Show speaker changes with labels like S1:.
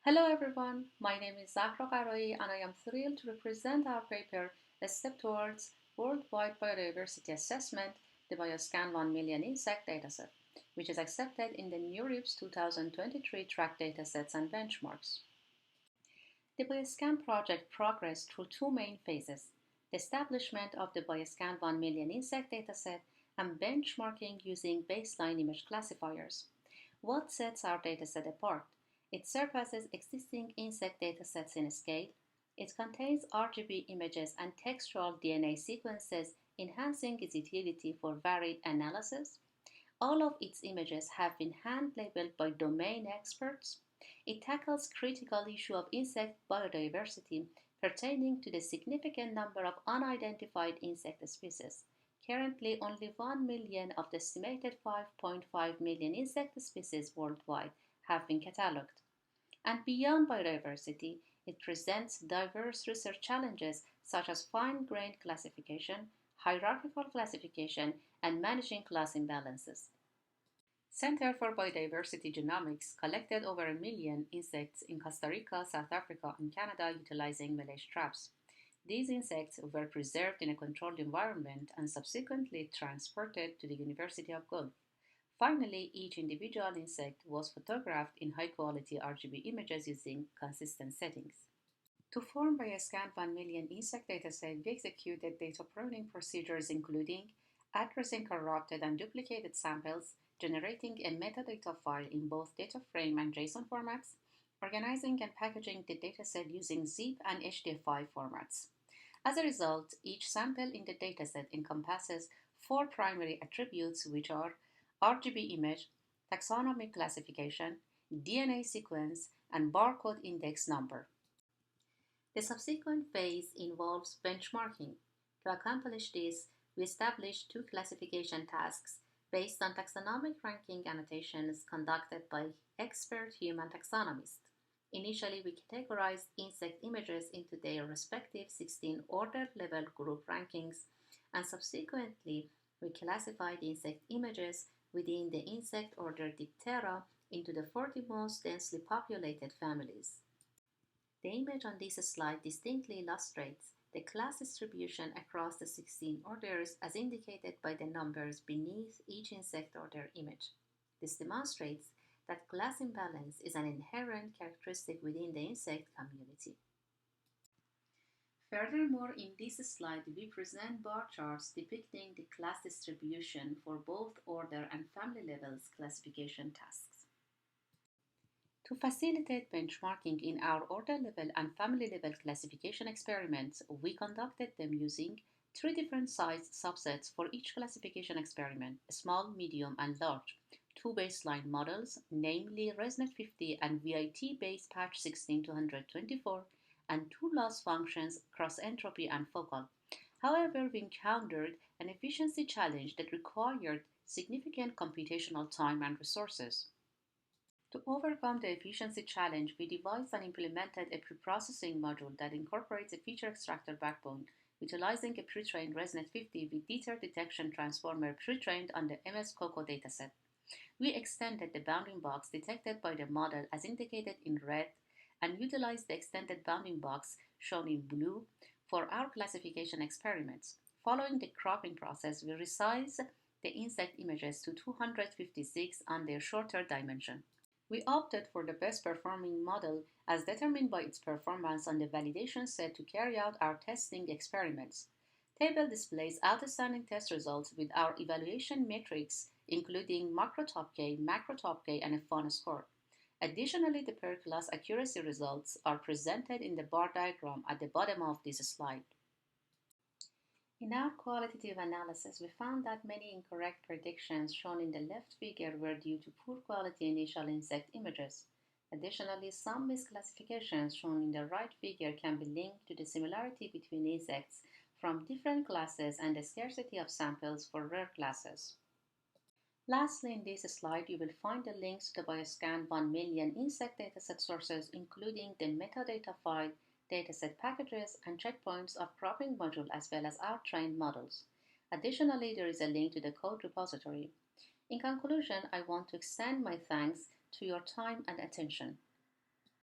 S1: Hello everyone, my name is Zahra Gharaee and I am thrilled to represent our paper, A Step Towards Worldwide Biodiversity Assessment, the BIOSCAN-1M Insect Dataset, which is accepted in the NeurIPS2023 track datasets and benchmarks. The BIOSCAN project progressed through two main phases, the establishment of the BIOSCAN-1M Insect Dataset and benchmarking using baseline image classifiers. What sets our dataset apart? It surpasses existing insect datasets in scale. It contains RGB images and textual DNA sequences, enhancing its utility for varied analysis. All of its images have been hand-labeled by domain experts. It tackles critical issue of insect biodiversity pertaining to the significant number of unidentified insect species. Currently, only 1 million of the estimated 5.5 million insect species worldwide have been catalogued. And beyond biodiversity, it presents diverse research challenges such as fine-grained classification, hierarchical classification, and managing class imbalances. Center for Biodiversity Genomics collected over 1 million insects in Costa Rica, South Africa, and Canada utilizing village traps. These insects were preserved in a controlled environment and subsequently transported to the University of Guelph. Finally, each individual insect was photographed in high-quality RGB images using consistent settings. To form BIOSCAN-1M Insect Dataset, we executed data pruning procedures including addressing corrupted and duplicated samples, generating a metadata file in both data frame and JSON formats, organizing and packaging the dataset using zip and HDF5 formats. As a result, each sample in the dataset encompasses 4 primary attributes, which are RGB image, taxonomic classification, DNA sequence, and barcode index number. The subsequent phase involves benchmarking. To accomplish this, we established 2 classification tasks based on taxonomic ranking annotations conducted by expert human taxonomists. Initially, we categorized insect images into their respective 16 order level group rankings, and subsequently, we classified insect images within the insect order Diptera into the 40 most densely populated families. The image on this slide distinctly illustrates the class distribution across the 16 orders as indicated by the numbers beneath each insect order image. This demonstrates that class imbalance is an inherent characteristic within the insect community. Furthermore, in this slide, we present bar charts depicting the class distribution for both order and family levels classification tasks. To facilitate benchmarking in our order level and family level classification experiments, we conducted them using 3 different size subsets for each classification experiment: small, medium, and large, 2 baseline models, namely ResNet50 and VIT-based patch 16224, and 2 loss functions, cross-entropy and focal. However, we encountered an efficiency challenge that required significant computational time and resources. To overcome the efficiency challenge, we devised and implemented a preprocessing module that incorporates a feature extractor backbone, utilizing a pre-trained ResNet50 with detail detection transformer pre-trained on the MS COCO dataset. We extended the bounding box detected by the model as indicated in red and utilized the extended bounding box shown in blue for our classification experiments. Following the cropping process, we resized the insect images to 256 on their shorter dimension. We opted for the best performing model as determined by its performance on the validation set to carry out our testing experiments. Table displays outstanding test results with our evaluation metrics including macro top K, macro top K, and a fun score. Additionally, the per class accuracy results are presented in the bar diagram at the bottom of this slide. In our qualitative analysis, we found that many incorrect predictions shown in the left figure were due to poor quality initial insect images. Additionally, some misclassifications shown in the right figure can be linked to the similarity between insects from different classes and the scarcity of samples for rare classes. Lastly, in this slide, you will find the links to the BIOSCAN-1M Insect Dataset sources, including the metadata file, dataset packages, and checkpoints of cropping module, as well as our trained models. Additionally, there is a link to the code repository. In conclusion, I want to extend my thanks to your time and attention.